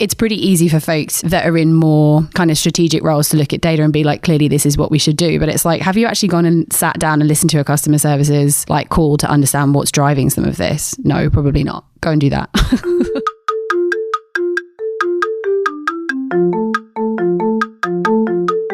it's pretty easy for folks that are in more kind of strategic roles to look at data and be like, clearly this is what we should do. But it's like, have you actually gone and sat down and listened to a customer services like call to understand what's driving some of this? No, probably not. Go and do that.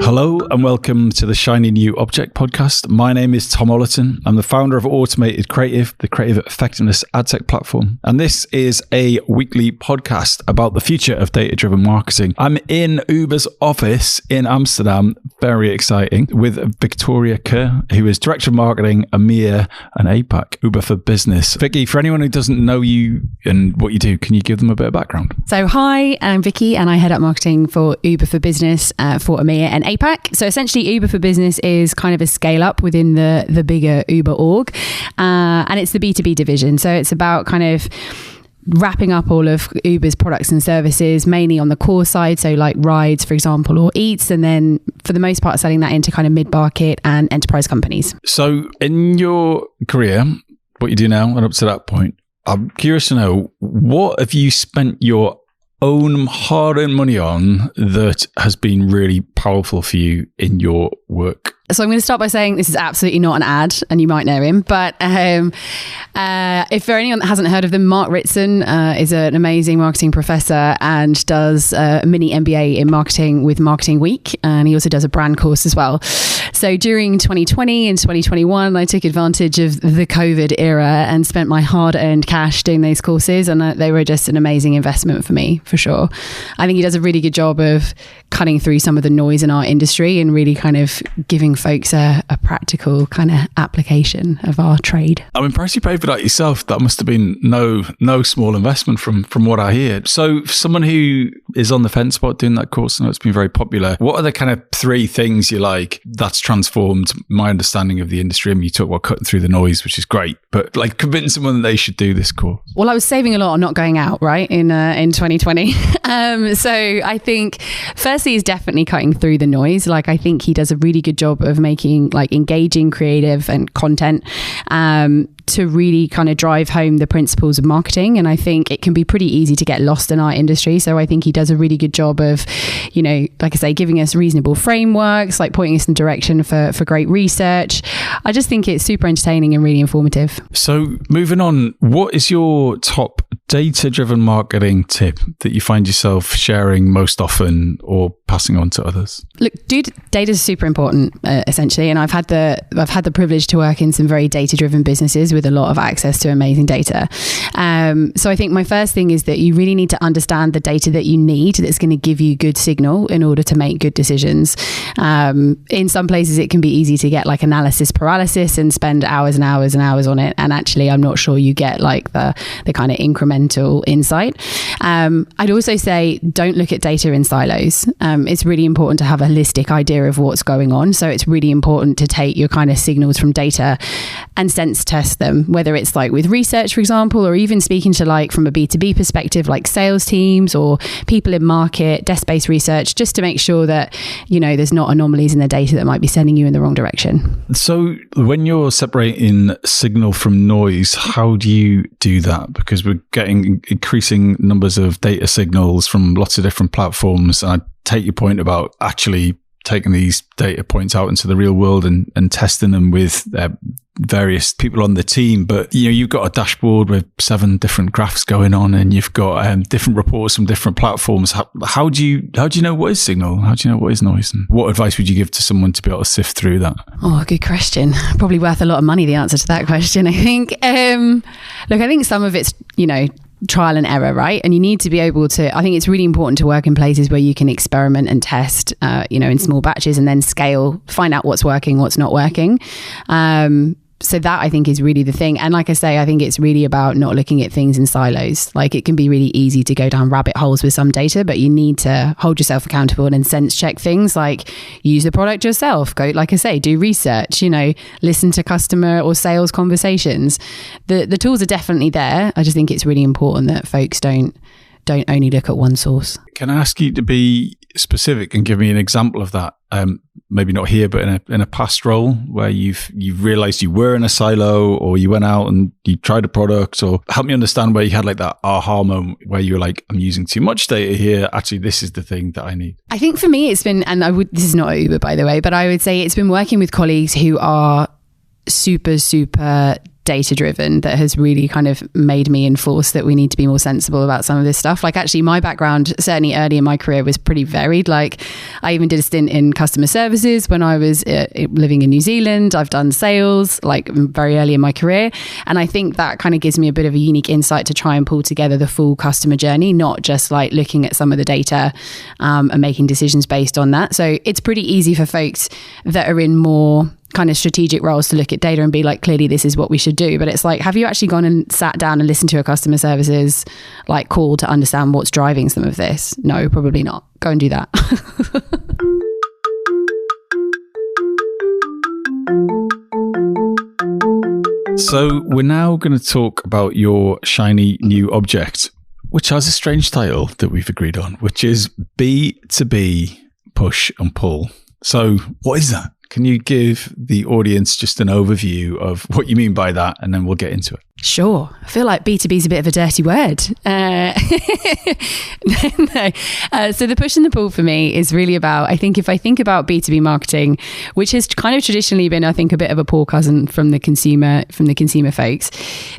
Hello and welcome to the Shiny New Object podcast. My name is Tom Ollerton. I'm the founder of Automated Creative, the creative effectiveness ad tech platform. And this is a weekly podcast about the future of data-driven marketing. I'm in Uber's office in Amsterdam, very exciting, with Victoria Kerr, who is Director of Marketing, EMEA and APAC, Uber for Business. Vicky, for anyone who doesn't know you and what you do, can you give them a bit of background? So hi, I'm Vicky and I head up marketing for Uber for Business for EMEA and APAC. So essentially Uber for Business is kind of a scale up within the bigger Uber org, and it's the B2B division. So it's about kind of wrapping up all of Uber's products and services, mainly on the core side. So like rides, for example, or eats. And then for the most part, selling that into kind of mid-market and enterprise companies. So in your career, what you do now and up to that point, I'm curious to know, what have you spent your own hard-earned money on that has been really powerful for you in your work? So I'm going to start by saying this is absolutely not an ad, and you might know him. But if for anyone that hasn't heard of them, Mark Ritson is an amazing marketing professor and does a mini MBA in marketing with Marketing Week. And he also does a brand course as well. So during 2020 and 2021, I took advantage of the COVID era and spent my hard-earned cash doing those courses. And they were just an amazing investment for me, for sure. I think he does a really good job of cutting through some of the noise in our industry and really kind of giving folks a practical kind of application of our trade. I'm impressed you paid for that yourself. That must have been no small investment from what I hear. So for someone who is on the fence about doing that course, I know it's been very popular, what are the kind of three things you like that's transformed my understanding of the industry? I mean, you talk about cutting through the noise, which is great, but like convincing someone that they should do this course. Well, I was saving a lot on not going out, right, in 2020. So I think firstly is definitely cutting through the noise. Like I think he does a really good job of making like engaging creative and content to really kind of drive home the principles of marketing. And I think it can be pretty easy to get lost in our industry. So I think he does a really good job of, you know, like I say, giving us reasonable frameworks, like pointing us in direction for great research. I just think it's super entertaining and really informative. So moving on, what is your top data-driven marketing tip that you find yourself sharing most often or passing on to others? Look, dude, data is super important, essentially. And I've had the privilege to work in some very data-driven businesses with a lot of access to amazing data. So I think my first thing is that you really need to understand the data that you need that's going to give you good signal in order to make good decisions. In some places, it can be easy to get like analysis paralysis and spend hours and hours and hours on it. And actually, I'm not sure you get like the kind of incremental insight. I'd also say don't look at data in silos. It's really important to have a holistic idea of what's going on. So it's really important to take your kind of signals from data and sense test them, whether it's like with research, for example, or even speaking to like from a B2B perspective, like sales teams or people in market, desk-based research, just to make sure that, you know, there's not anomalies in the data that might be sending you in the wrong direction. So when you're separating signal from noise, how do you do that? Because we're getting increasing numbers of data signals from lots of different platforms. And I take your point about actually taking these data points out into the real world and testing them with various people on the team. But, you know, you've got a dashboard with 7 different graphs going on and you've got different reports from different platforms. How do you know what is signal? How do you know what is noise? And what advice would you give to someone to be able to sift through that? Oh, good question. Probably worth a lot of money, the answer to that question, I think. Look, I think some of it's, you know, trial and error, right? And you need to be able to, I think it's really important to work in places where you can experiment and test, you know, in small batches and then scale, find out what's working, what's not working. So that I think is really the thing. And like I say, I think it's really about not looking at things in silos. Like it can be really easy to go down rabbit holes with some data, but you need to hold yourself accountable and sense check things, like use the product yourself. Go, like I say, do research, you know, listen to customer or sales conversations. The tools are definitely there. I just think it's really important that folks don't don't only look at one source. Can I ask you to be specific and give me an example of that? Maybe not here, but in a past role where you've realized you were in a silo, or you went out and you tried a product, or help me understand where you had like that aha moment where you were like, I'm using too much data here. Actually, this is the thing that I need. I think for me, it's been, this is not Uber, by the way, but I would say it's been working with colleagues who are super, super data driven that has really kind of made me enforce that we need to be more sensible about some of this stuff. Like actually my background, certainly early in my career, was pretty varied. Like I even did a stint in customer services when I was living in New Zealand. I've done sales like very early in my career. And I think that kind of gives me a bit of a unique insight to try and pull together the full customer journey, not just like looking at some of the data and making decisions based on that. So it's pretty easy for folks that are in more kind of strategic roles to look at data and be like, clearly this is what we should do. But it's like, have you actually gone and sat down and listened to a customer services like call to understand what's driving some of this? No, probably not. Go and do that. So we're now going to talk about your shiny new object, which has a strange title that we've agreed on, which is B2B push and pull. So what is that? Can you give the audience just an overview of what you mean by that, and then we'll get into it? Sure. I feel like B2B is a bit of a dirty word. No. So the push and the pull for me is really about, I think if I think about B2B marketing, which has kind of traditionally been, I think, a bit of a poor cousin from the consumer folks,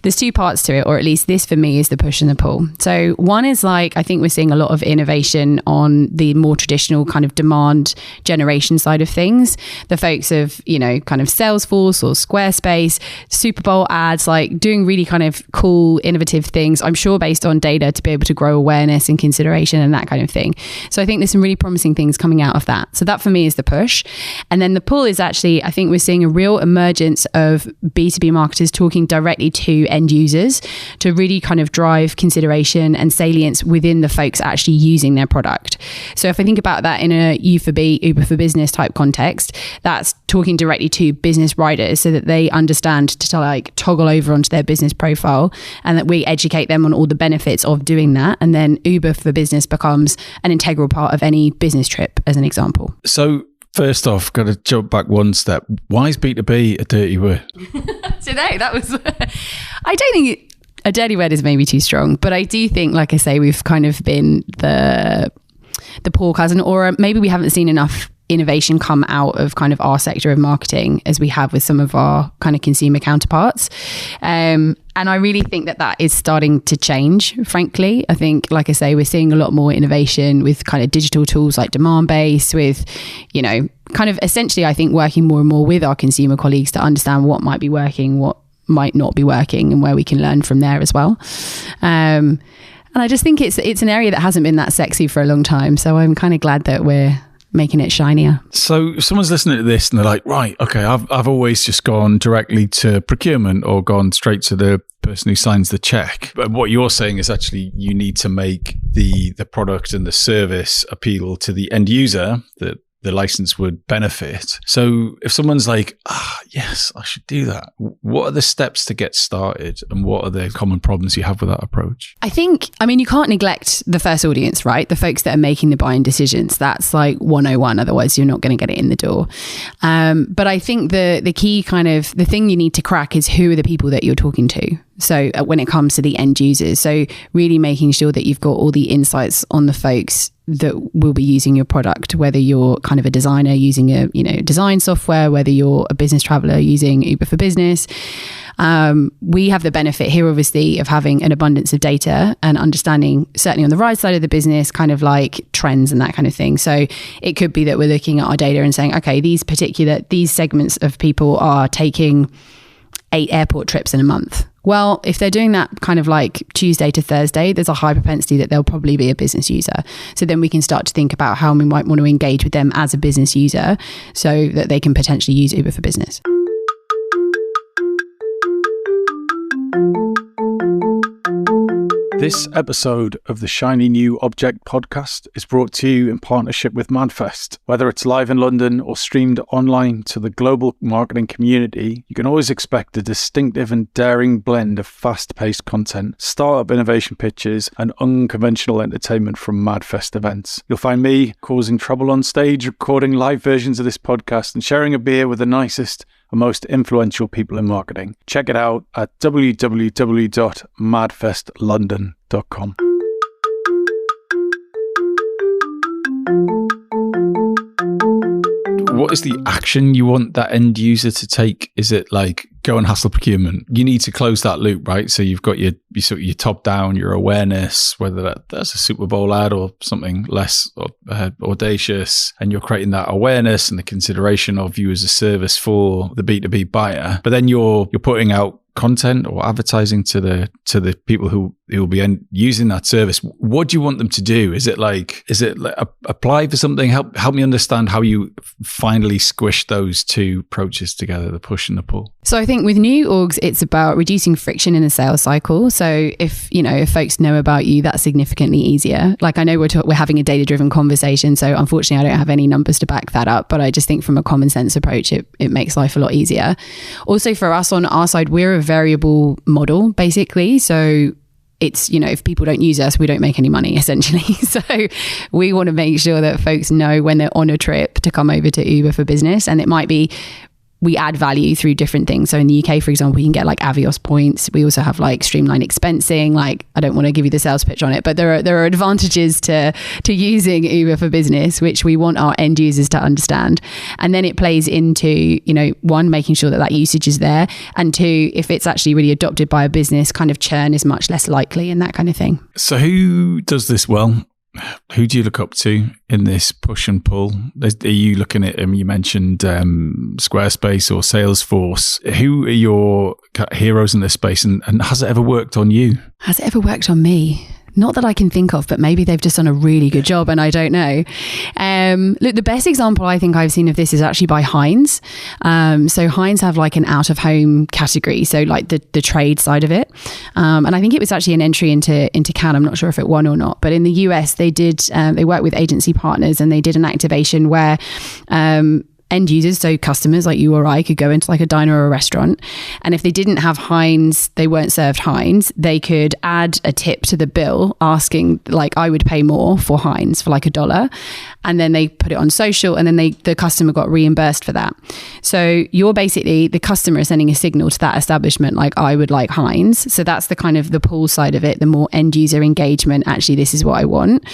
there's two parts to it, or at least this for me is the push and the pull. So one is like, I think we're seeing a lot of innovation on the more traditional kind of demand generation side of things. The folks of, kind of Salesforce or Squarespace, Super Bowl ads, like doing really kind of cool, innovative things, I'm sure based on data to be able to grow awareness and consideration and that kind of thing. So I think there's some really promising things coming out of that. So that for me is the push. And then the pull is actually, I think we're seeing a real emergence of B2B marketers talking directly to end users to really kind of drive consideration and salience within the folks actually using their product. So if I think about that in a U for B, Uber for Business type context, that's talking directly to business riders so that they understand to like toggle over onto their business profile, and that we educate them on all the benefits of doing that. And then Uber for Business becomes an integral part of any business trip, as an example. So first off, got to jump back one step. Why is B2B a dirty word? So no, that was, I don't think a dirty word is maybe too strong, but I do think, like I say, we've kind of been the poor cousin, or maybe we haven't seen enough innovation come out of kind of our sector of marketing as we have with some of our kind of consumer counterparts. And I really think that is starting to change, frankly. I think, like I say, we're seeing a lot more innovation with kind of digital tools like Demandbase, with, kind of essentially, I think, working more and more with our consumer colleagues to understand what might be working, what might not be working, and where we can learn from there as well. And I just think it's an area that hasn't been that sexy for a long time. So I'm kind of glad that we're making it shinier. So if someone's listening to this and they're like, right, okay, I've always just gone directly to procurement or gone straight to the person who signs the check. But what you're saying is actually you need to make the product and the service appeal to the end user that the license would benefit. So if someone's like, yes, I should do that, what are the steps to get started, and what are the common problems you have with that approach? I think, you can't neglect the first audience, right? The folks that are making the buying decisions. That's like 101. Otherwise, you're not going to get it in the door. But I think the key kind of, the thing you need to crack is who are the people that you're talking to. So when it comes to the end users, so really making sure that you've got all the insights on the folks that will be using your product, whether you're kind of a designer using a design software, whether you're a business traveler using Uber for Business. We have the benefit here, obviously, of having an abundance of data and understanding, certainly on the right side of the business, kind of like trends and that kind of thing. So it could be that we're looking at our data and saying, okay, these segments of people are taking 8 airport trips in a month. Well, if they're doing that kind of like Tuesday to Thursday, there's a high propensity that they'll probably be a business user. So then we can start to think about how we might want to engage with them as a business user so that they can potentially use Uber for Business. This episode of the Shiny New Object podcast is brought to you in partnership with Madfest. Whether it's live in London or streamed online to the global marketing community, you can always expect a distinctive and daring blend of fast-paced content, startup innovation pitches, and unconventional entertainment from Madfest events. You'll find me causing trouble on stage, recording live versions of this podcast, and sharing a beer with the nicest and most influential people in marketing. Check it out at www.madfestlondon.com. What is the action you want that end user to take? Is it like go and hassle procurement? You need to close that loop, right? So you've got your top down, your awareness, whether that's a Super Bowl ad or something less audacious, and you're creating that awareness and the consideration of you as a service for the B2B buyer. But then you're putting out content or advertising to the people who will be using that service. What do you want them to do? Is it like apply for something? Help me understand how you finally squish those two approaches together, the push and the pull. So I think with new orgs, it's about reducing friction in the sales cycle. So if folks know about you, that's significantly easier. Like I know we're having a data-driven conversation, so unfortunately I don't have any numbers to back that up, but I just think from a common sense approach, it makes life a lot easier. Also for us on our side, we're a variable model basically. So it's, if people don't use us, we don't make any money essentially. So we want to make sure that folks know when they're on a trip to come over to Uber for Business. And it might be we add value through different things. So in the UK, for example, we can get like Avios points. We also have like streamlined expensing. Like I don't want to give you the sales pitch on it, but there are advantages to using Uber for Business, which we want our end users to understand. And then it plays into, one, making sure that usage is there. And two, if it's actually really adopted by a business, kind of churn is much less likely and that kind of thing. So who does this well? Who do you look up to in this push and pull? Are you looking at, you mentioned Squarespace or Salesforce. Who are your heroes in this space and has it ever worked on you? Has it ever worked on me? Not that I can think of, but maybe they've just done a really good job and I don't know. Look, the best example I think I've seen of this is actually by Heinz. So Heinz have like an out of home category. So like the trade side of it. And I think it was actually an entry into Cannes. I'm not sure if it won or not, but in the US they worked with agency partners and they did an activation where, end users, so customers like you or I, could go into like a diner or a restaurant, and if they didn't have Heinz, they weren't served Heinz, they could add a tip to the bill asking like, I would pay more for Heinz for like $1, and then they put it on social, and then the customer got reimbursed for that. So you're basically, the customer is sending a signal to that establishment like, I would like Heinz. So that's the kind of the pull side of it, the more end user engagement, actually this is what I want.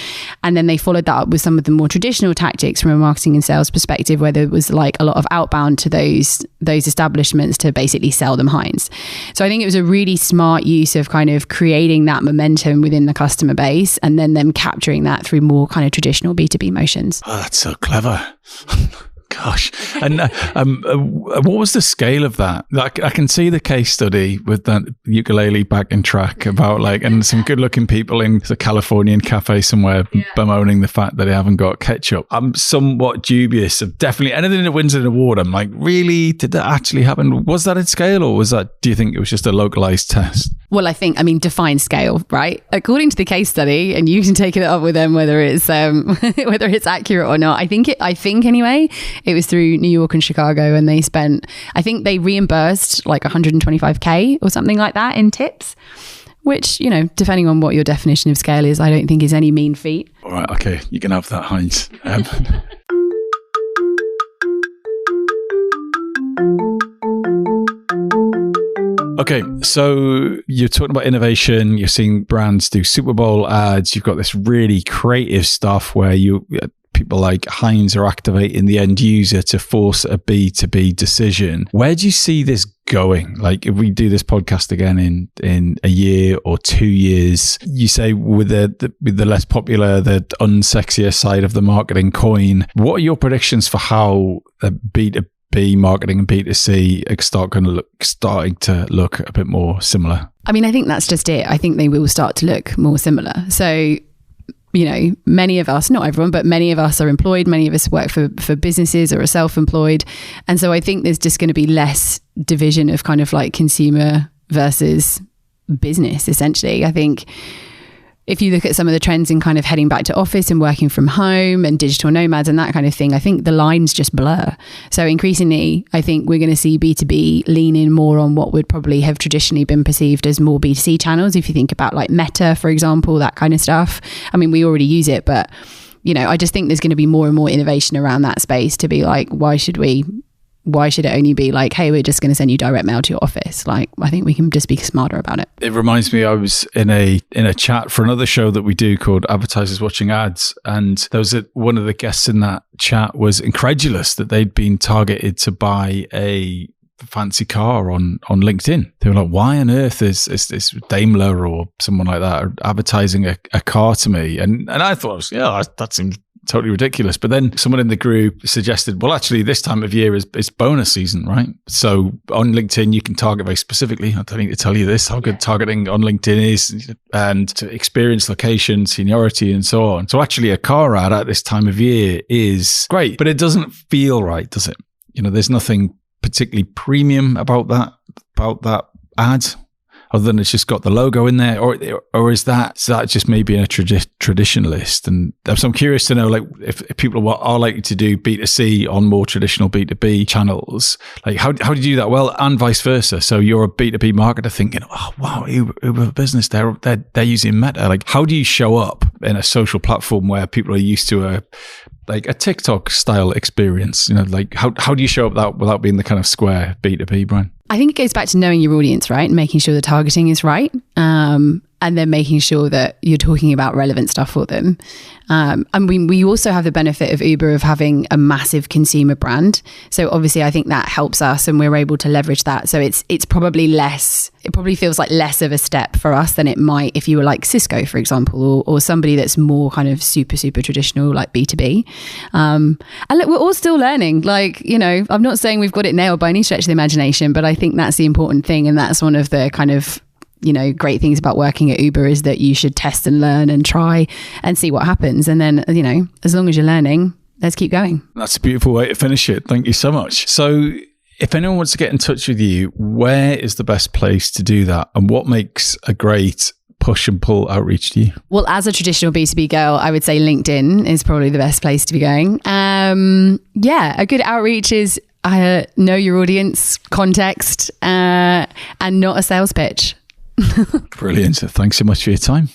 And then they followed that up with some of the more traditional tactics from a marketing and sales perspective, where there was like a lot of outbound to those establishments to basically sell them Heinz. So I think it was a really smart use of kind of creating that momentum within the customer base and then them capturing that through more kind of traditional B2B motions. Oh, that's so clever. Gosh. And what was the scale of that? Like, I can see the case study with that ukulele backing track about and some good looking people in a Californian cafe somewhere bemoaning the fact that they haven't got ketchup. I'm somewhat dubious of definitely anything that wins an award. I'm like, really? Did that actually happen? Was that at scale, or do you think it was just a localized test? Well, define scale, right? According to the case study, and you can take it up with them whether it's accurate or not. I think anyway, it was through New York and Chicago, and they reimbursed like $125K or something like that in tips, which, depending on what your definition of scale is, I don't think is any mean feat. All right, okay, you can have that, Heinz. Okay, so you're talking about innovation. You're seeing brands do Super Bowl ads. You've got this really creative stuff where people like Heinz are activating the end user to force a B2B decision. Where do you see this going? Like, if we do this podcast again in a year or 2 years, you say with the less popular, the unsexier side of the marketing coin, what are your predictions for how the B2B marketing and B2C are starting to look a bit more similar? I think that's just it. I think they will start to look more similar. So, many of us, not everyone, but many of us are employed. Many of us work for businesses or are self-employed. And so I think there's just going to be less division of kind of like consumer versus business, essentially. I think if you look at some of the trends in kind of heading back to office and working from home and digital nomads and that kind of thing, I think the lines just blur. So increasingly, I think we're going to see B2B lean in more on what would probably have traditionally been perceived as more B2C channels. If you think about like Meta, for example, that kind of stuff. I mean, we already use it, but I just think there's going to be more and more innovation around that space to be like, why should it only be like, hey, we're just going to send you direct mail to your office? Like, I think we can just be smarter about it. It reminds me, I was in a chat for another show that we do called Advertisers Watching Ads. And there was one of the guests in that chat was incredulous that they'd been targeted to buy a fancy car on LinkedIn. They were like, why on earth is Daimler or someone like that advertising a car to me? And I thought, that seems totally ridiculous. But then someone in the group suggested, well, actually, this time of year is bonus season, right? So on LinkedIn, you can target very specifically. I don't need to tell you this, how good targeting on LinkedIn is, and to experience, location, seniority, and so on. So actually, a car ad at this time of year is great, but it doesn't feel right, does it? There's nothing particularly premium about that ad, other than it's just got the logo in there, or is that just maybe a traditionalist? And so I'm curious to know, like, if people are likely to do B2C on more traditional B2B channels, like how do you do that well, and vice versa? So you're a B2B marketer thinking, oh wow, Uber Business, they're using Meta. Like, how do you show up in a social platform where people are used to a TikTok style experience? Like how do you show up that without being the kind of square B2B, Brian? I think it goes back to knowing your audience, right? And making sure the targeting is right. And then making sure that you're talking about relevant stuff for them. And we also have the benefit of Uber of having a massive consumer brand. So obviously I think that helps us and we're able to leverage that. So it's probably it probably feels like less of a step for us than it might if you were like Cisco, for example, or somebody that's more kind of super, super traditional, like B2B. And look, we're all still learning. Like, I'm not saying we've got it nailed by any stretch of the imagination, but I think that's the important thing. And that's one of the kind of great things about working at Uber is that you should test and learn and try and see what happens. And then, as long as you're learning, let's keep going. That's a beautiful way to finish it. Thank you so much. So if anyone wants to get in touch with you, where is the best place to do that? And what makes a great push and pull outreach to you? Well, as a traditional B2B girl, I would say LinkedIn is probably the best place to be going. A good outreach is know your audience, context, and not a sales pitch. Brilliant. Thanks so much for your time.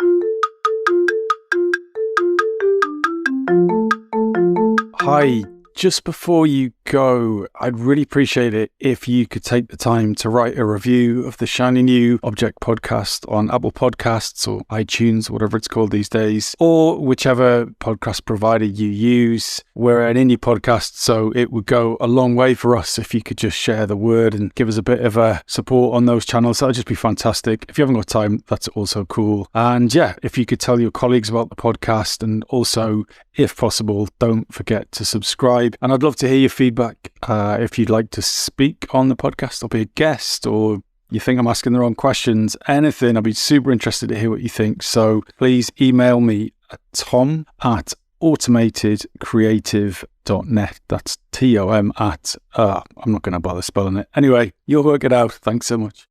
Hi. Just before you go, I'd really appreciate it if you could take the time to write a review of the Shiny New Object podcast on Apple Podcasts or iTunes, whatever it's called these days, or whichever podcast provider you use. We're an indie podcast, so it would go a long way for us if you could just share the word and give us a bit of a support on those channels. That would just be fantastic. If you haven't got time, that's also cool. And if you could tell your colleagues about the podcast, and also, if possible, don't forget to subscribe. And I'd love to hear your feedback. If you'd like to speak on the podcast or be a guest, or you think I'm asking the wrong questions, anything, I'd be super interested to hear what you think. So please email me at tom@automatedcreative.net. That's TOM at, I'm not going to bother spelling it. Anyway, you'll work it out. Thanks so much.